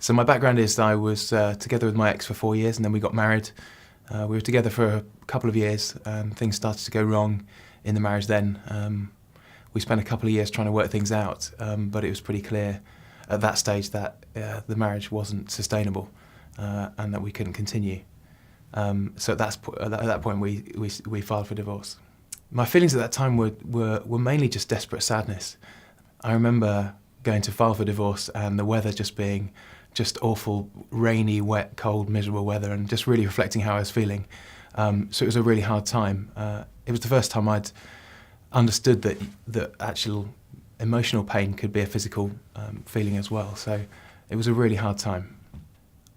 So my background is that I was together with my ex for 4 years, and then we got married. We were together for a couple of years, and things started to go wrong in the marriage then. We spent a couple of years trying to work things out, but it was pretty clear at that stage that the marriage wasn't sustainable and that we couldn't continue. So at that point we filed for divorce. My feelings at that time were mainly just desperate sadness. I remember going to file for divorce and the weather just being just awful, rainy, wet, cold, miserable weather, and just really reflecting how I was feeling. So it was a really hard time. It was the first time I'd understood that actual emotional pain could be a physical feeling as well. So it was a really hard time.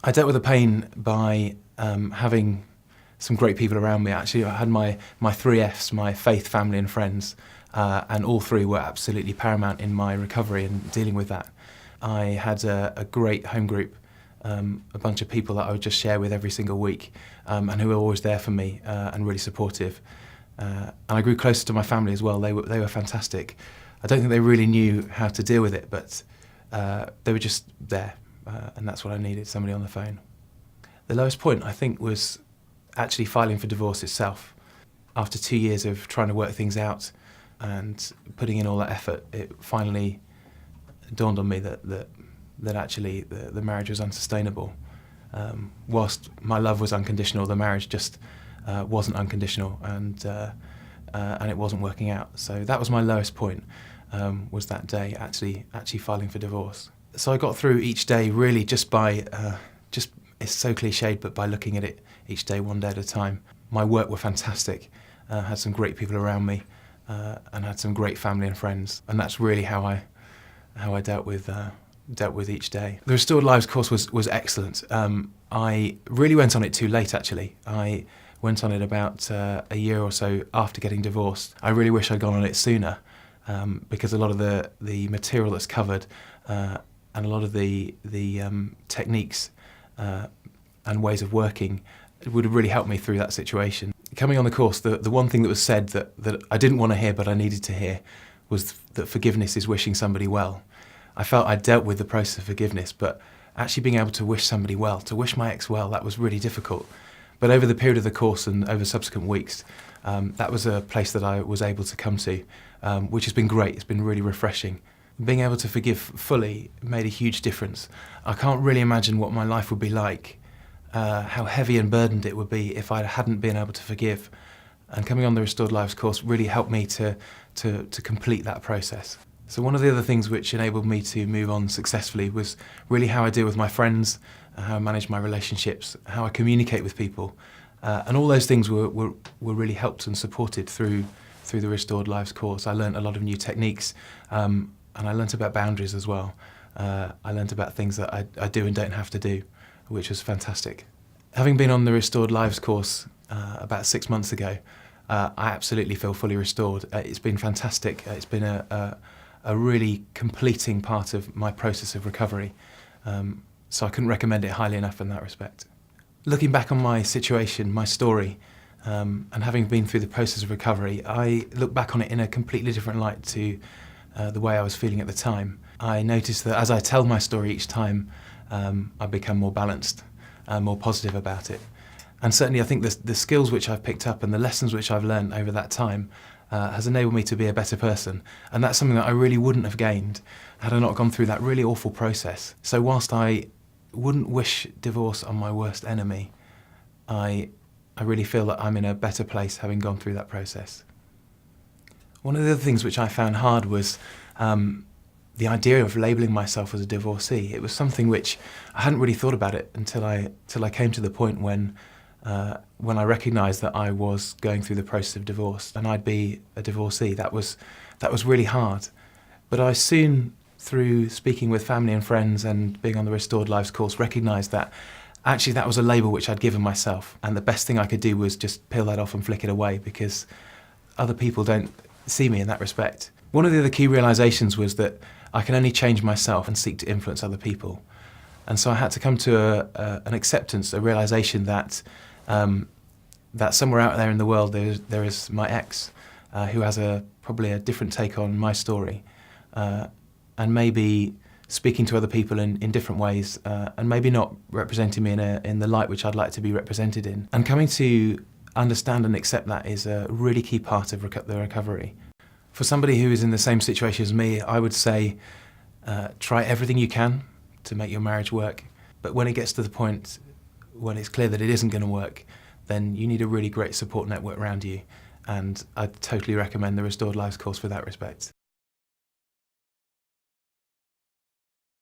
I dealt with the pain by having some great people around me. Actually, I had my 3 Fs, my faith, family and friends, and all 3 were absolutely paramount in my recovery and dealing with that. I had a great home group, a bunch of people that I would just share with every single week, and who were always there for me and really supportive. And I grew closer to my family as well. They were fantastic. I don't think they really knew how to deal with it, but they were just there, and that's what I needed, somebody on the phone. The lowest point, I think, was actually filing for divorce itself. After 2 years of trying to work things out and putting in all that effort, it finally dawned on me that actually the marriage was unsustainable. Whilst my love was unconditional, the marriage just wasn't unconditional, and it wasn't working out. So that was my lowest point, was that day actually filing for divorce. So I got through each day really just by, it's so cliched, but by looking at it each day, one day at a time. My work were fantastic, had some great people around me, and had some great family and friends, and that's really how I dealt with each day. The Restored Lives course was excellent. I really went on it too late, actually. I went on it about a year or so after getting divorced. I really wish I'd gone on it sooner, because a lot of the material that's covered and a lot of the techniques and ways of working would have really helped me through that situation. Coming on the course, the one thing that was said that I didn't want to hear but I needed to hear was that forgiveness is wishing somebody well. I felt I'd dealt with the process of forgiveness, but actually being able to wish somebody well, to wish my ex well, that was really difficult. But over the period of the course and over subsequent weeks, that was a place that I was able to come to, which has been great. It's been really refreshing. Being able to forgive fully made a huge difference. I can't really imagine what my life would be like, how heavy and burdened it would be if I hadn't been able to forgive. And coming on the Restored Lives course really helped me to complete that process. So one of the other things which enabled me to move on successfully was really how I deal with my friends, how I manage my relationships, how I communicate with people. And all those things were really helped and supported through the Restored Lives course. I learnt a lot of new techniques, and I learnt about boundaries as well. I learnt about things that I do and don't have to do, which was fantastic. Having been on the Restored Lives course about 6 months ago, I absolutely feel fully restored. It's been fantastic. It's been a really completing part of my process of recovery. So I couldn't recommend it highly enough in that respect. Looking back on my situation, my story, and having been through the process of recovery, I look back on it in a completely different light to the way I was feeling at the time. I noticed that as I tell my story each time, I become more balanced, more positive about it. And certainly I think the skills which I've picked up and the lessons which I've learned over that time has enabled me to be a better person. And that's something that I really wouldn't have gained had I not gone through that really awful process. So whilst I wouldn't wish divorce on my worst enemy, I really feel that I'm in a better place having gone through that process. One of the other things which I found hard was the idea of labelling myself as a divorcee. It was something which I hadn't really thought about it until I came to the point when I recognised that I was going through the process of divorce and I'd be a divorcee. That was really hard. But I soon, through speaking with family and friends and being on the Restored Lives course, recognised that actually that was a label which I'd given myself, and the best thing I could do was just peel that off and flick it away, because other people don't see me in that respect. One of the other key realisations was that I can only change myself and seek to influence other people. And so I had to come to an acceptance, a realisation that that somewhere out there in the world there is my ex, who has probably a different take on my story, and maybe speaking to other people in different ways, and maybe not representing me in the light which I'd like to be represented in. And coming to understand and accept that is a really key part of the recovery. For somebody who is in the same situation as me, I would say try everything you can to make your marriage work. But when it gets to the point when it's clear that it isn't going to work, then you need a really great support network around you. And I'd totally recommend the Restored Lives course for that respect.